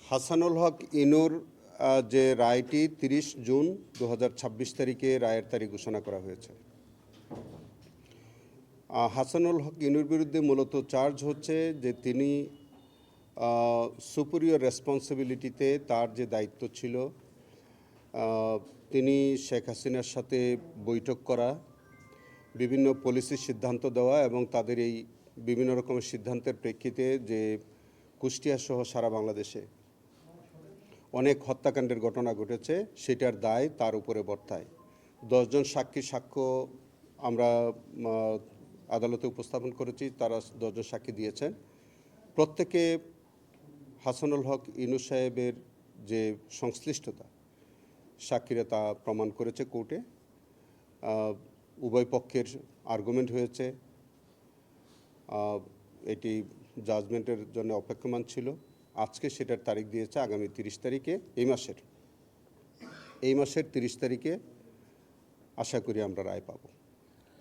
হাসানুল হক ইনুর যে রায়টি 30 জুন 2026 তারিখে রায়ের তারিখ ঘোষণা করা হয়েছে। হাসানুল হক ইনুর বিরুদ্ধে মূলত চার্জ হচ্ছে যে তিনি সুপিরিয়র রেসপন্সিবিলিটিতে তার যে দায়িত্ব ছিল, তিনি শেখ হাসিনার সাথে বৈঠক করা, বিভিন্ন পলিসির সিদ্ধান্ত দেওয়া এবং তাদের এই বিভিন্ন রকমের সিদ্ধান্তের প্রেক্ষিতে যে কুষ্টিয়া সহ সারা বাংলাদেশে অনেক হত্যাকাণ্ডের ঘটনা ঘটেছে, সেটার দায় তার উপরে বর্তায়। 10 জন সাক্ষীর সাক্ষ্য আমরা আদালতে উপস্থাপন করেছি, তারা 10 জন সাক্ষী দিয়েছেন। প্রত্যেকে হাসানুল হক ইনু সাহেবের যে সংশ্লিষ্টতা সাক্ষীরা তা প্রমাণ করেছে কোর্টে। উভয় পক্ষের আর্গুমেন্ট হয়েছে, এটি জাজমেন্টের জন্য অপেক্ষমান ছিল। আজকে সেটার তারিখ দিয়েছে আগামী 30 তারিখে, এই মাসের 30 তারিখে আশা করি আমরা রায় পাব।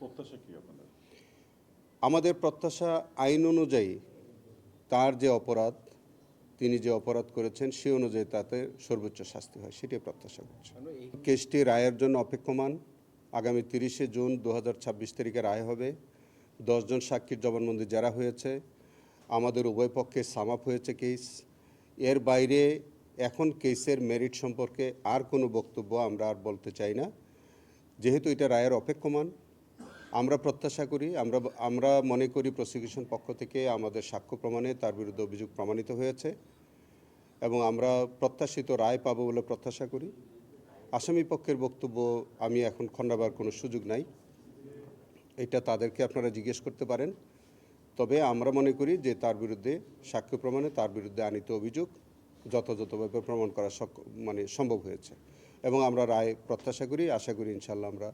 প্রত্যাশা কি আপনাদের? আমাদের প্রত্যাশা আইন অনুযায়ী তার যে অপরাধ, তিনি যে অপরাধ করেছেন সে অনুযায়ী তাতে সর্বোচ্চ শাস্তি হয়, সেটাই প্রত্যাশা করছি। কেসটি রায়ের জন্য অপেক্ষমান। আগামী 30 জুন 2026 তারিখে রায় হবে। 10 জন সাক্ষীর জবানবন্দি যারা হয়েছে, আমাদের উভয় পক্ষে সাম আপ হয়েছে কেস। এর বাইরে এখন কেসের মেরিট সম্পর্কে আর কোনো বক্তব্য আমরা আর বলতে চাই না। যেহেতু এটা রায়ের অপেক্ষমান, আমরা প্রত্যাশা করি, আমরা মনে করি প্রসিকিউশন পক্ষ থেকে আমাদের সাক্ষ্য প্রমাণে তার বিরুদ্ধে অভিযোগ প্রমাণিত হয়েছে এবং আমরা প্রত্যাশিত রায় পাবো বলে প্রত্যাশা করি। আসামি পক্ষের বক্তব্য আমি এখন খণ্ডাবার কোনো সুযোগ নাই, এটা তাদেরকে আপনারা জিজ্ঞেস করতে পারেন। তবে আমরা মনে করি যে তার বিরুদ্ধে সাক্ষ্য প্রমাণে তার বিরুদ্ধে আনিত অভিযোগ যথাযথভাবে প্রমাণ করা সম্ভব হয়েছে এবং আমরা রায় প্রত্যাশা করি। আশা করি ইনশাল্লাহ আমরা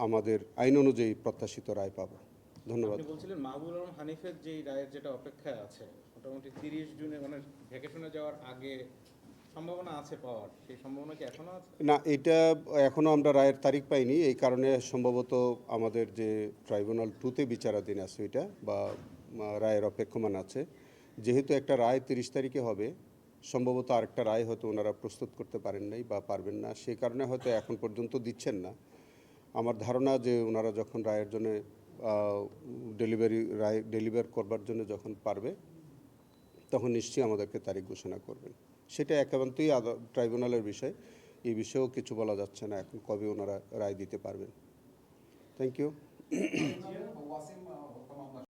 আমাদের আইন অনুযায়ী প্রত্যাশিত রায় পাব। ধন্যবাদ। আপনি বলছিলেন মাহবুবুল আলম হানিফের যে রায়ের যেটা অপেক্ষায় আছে, মোটামুটি 30 জুনে মানে ভ্যাকেশনে যাওয়ার আগে সম্ভাবনা আছে পাওয়ার, সেই সম্ভাবনা কি এখনো আছে? না, এটা এখনও আমরা রায়ের তারিখ পাইনি, এই কারণে সম্ভবত আমাদের যে ট্রাইব্যুনাল 2তে বিচারাধীন আছে এটা বা রায়ের অপেক্ষমান আছে। যেহেতু একটা রায় 30 তারিখে হবে, সম্ভবত আরেকটা রায় হয়তো ওনারা প্রস্তুত করতে পারেন নাই বা পারবেন না, সেই কারণে হয়তো এখন পর্যন্ত দিচ্ছেন না। আমার ধারণা যে ওনারা যখন রায়ের জন্য রায় ডেলিভার করবার জন্য যখন পারবে, তখন নিশ্চয়ই আমাদেরকে তারিখ ঘোষণা করবেন। সেটা একান্তই ট্রাইব্যুনালের বিষয়, এই বিষয়েও কিছু বলা যাচ্ছে না এখন কবে ওনারা রায় দিতে পারবেন। Thank you.